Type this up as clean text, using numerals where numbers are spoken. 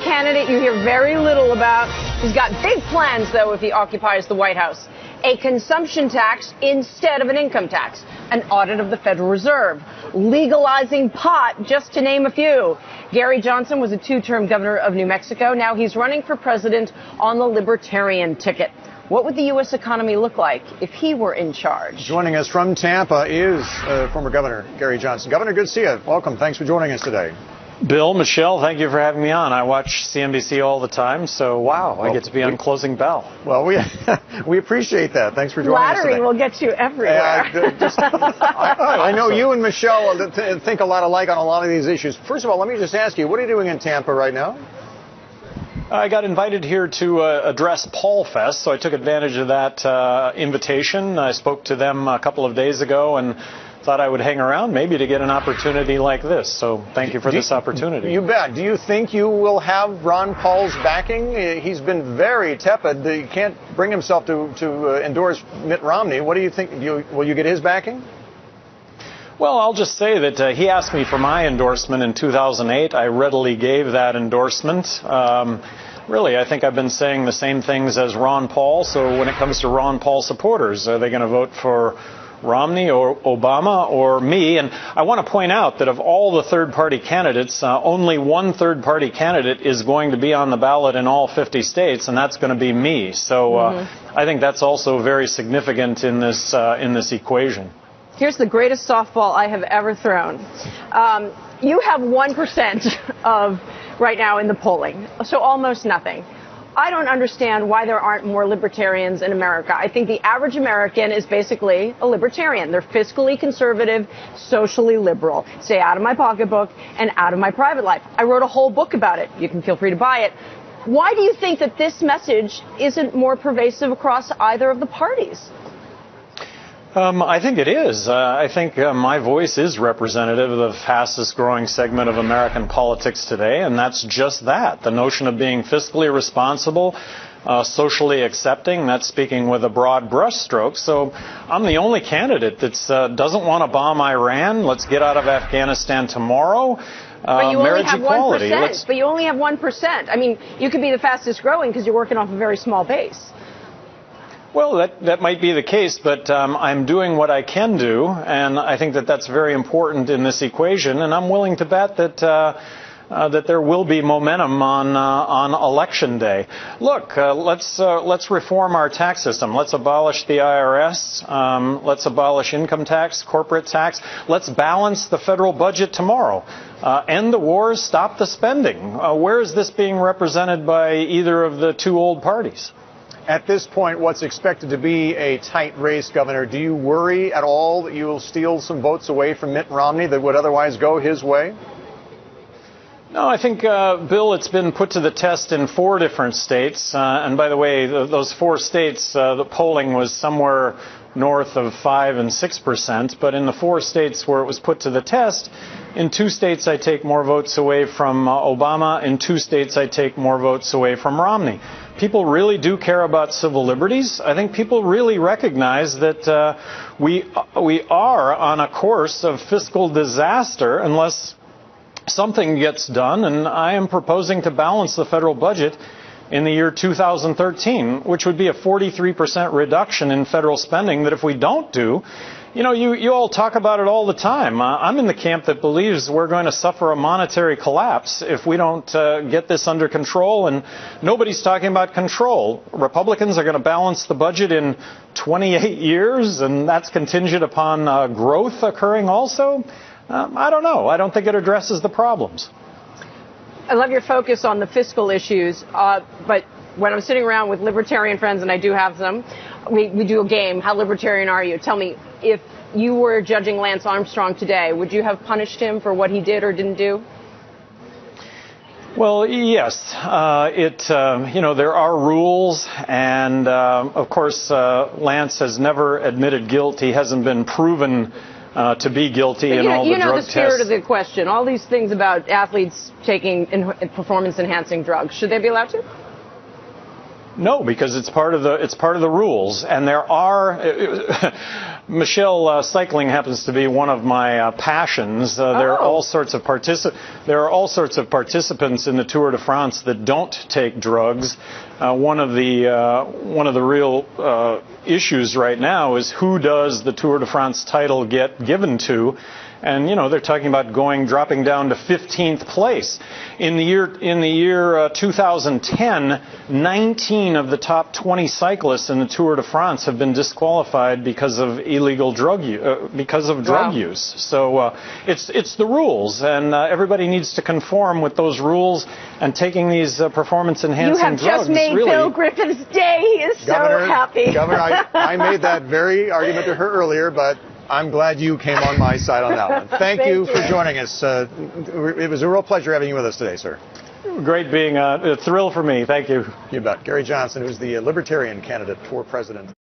candidate you hear very little about. He's got big plans, though, if he occupies the White House. A consumption tax instead of an income tax, an audit of the Federal Reserve, legalizing pot, just to name a few. Gary Johnson was a two-term governor of New Mexico. Now he's running for president on the Libertarian ticket. What would the U.S. economy look like if he were in charge? Joining us from Tampa is former Governor Gary Johnson. Governor, good to see you. Welcome. Thanks for joining us today. Bill, Michelle, thank you for having me on. I watch CNBC all the time, so wow, I get to be on Closing Bell. Well, we appreciate that. Thanks for joining us today. Flattery will get you everywhere. I know you and Michelle think a lot alike on a lot of these issues. First of all, let me just ask you, what are you doing in Tampa right now? I got invited here to address Paul Fest, so I took advantage of that invitation. I spoke to them a couple of days ago and thought I would hang around maybe to get an opportunity like this. So thank you for this opportunity. You bet. Do you think you will have Ron Paul's backing? He's been very tepid. He can't bring himself to endorse Mitt Romney. What do you think? Will you get his backing? Well, I'll just say that he asked me for my endorsement in 2008. I readily gave that endorsement. Really, I think I've been saying the same things as Ron Paul. So when it comes to Ron Paul supporters, are they going to vote for Romney or Obama or me? And I want to point out that of all the third-party candidates, only one third-party candidate is going to be on the ballot in all 50 states, and that's going to be me. So I think that's also very significant in this equation. Here's the greatest softball I have ever thrown. You have 1% of right now in the polling, so almost nothing. I don't understand why there aren't more libertarians in America. I think the average American is basically a libertarian. They're fiscally conservative, socially liberal. Stay out of my pocketbook and out of my private life. I wrote a whole book about it. You can feel free to buy it. Why do you think that this message isn't more pervasive across either of the parties? I think it is. I think my voice is representative of the fastest growing segment of American politics today, and that's just that. The notion of being fiscally responsible, socially accepting, that's speaking with a broad brushstroke. So I'm the only candidate that doesn't want to bomb Iran. Let's get out of Afghanistan tomorrow. But you only have equality. 1%. But you only have 1%. I mean, you could be the fastest growing because you're working off a very small base. Well, that might be the case, but I'm doing what I can do, and I think that that's very important in this equation, and I'm willing to bet that that there will be momentum on Election Day. Look, let's reform our tax system. Let's abolish the IRS. Let's abolish income tax, corporate tax. Let's balance the federal budget tomorrow. End the wars, stop the spending. Where is this being represented by either of the two old parties? At this point, what's expected to be a tight race, Governor, do you worry at all that you will steal some votes away from Mitt Romney that would otherwise go his way? No, I think, Bill, it's been put to the test in 4 different states. And by the way, those 4 states, the polling was somewhere north of 5 and 6%. But in the 4 states where it was put to the test, in 2 states I take more votes away from Obama. In 2 states I take more votes away from Romney. People really do care about civil liberties. I think people really recognize that we are on a course of fiscal disaster unless something gets done, and I am proposing to balance the federal budget in the year 2013, which would be a 43% reduction in federal spending that if we don't do, you know, you all talk about it all the time. I'm in the camp that believes we're going to suffer a monetary collapse if we don't get this under control, and nobody's talking about control. Republicans are going to balance the budget in 28 years, and that's contingent upon growth occurring also. I don't know. I don't think it addresses the problems. I love your focus on the fiscal issues, but when I'm sitting around with libertarian friends, and I do have them, we do a game. How libertarian are you? Tell me, if you were judging Lance Armstrong today, would you have punished him for what he did or didn't do? Well, yes. You know, there are rules, and of course, Lance has never admitted guilt. He hasn't been proven to be guilty in all the drug tests. You know the spirit of the question. All these things about athletes taking performance-enhancing drugs. Should they be allowed to? No, because it's part of the rules, and there are. Michelle, cycling happens to be one of my passions. There are all sorts of participants in the Tour de France that don't take drugs. One of the real issues right now is who does the Tour de France title get given to? And, they're talking about dropping down to 15th place. In the year 2010, 19 of the top 20 cyclists in the Tour de France have been disqualified because of illegal drug use. So it's the rules, and everybody needs to conform with those rules. And taking these performance-enhancing drugs, you have just made Bill Griffith's day. He is so happy. Governor, I made that very argument to her earlier, but I'm glad you came on my side on that one. Thank you for joining us. It was a real pleasure having you with us today, sir. Great being a thrill for me. Thank you. You bet. Gary Johnson, who's the Libertarian candidate for president.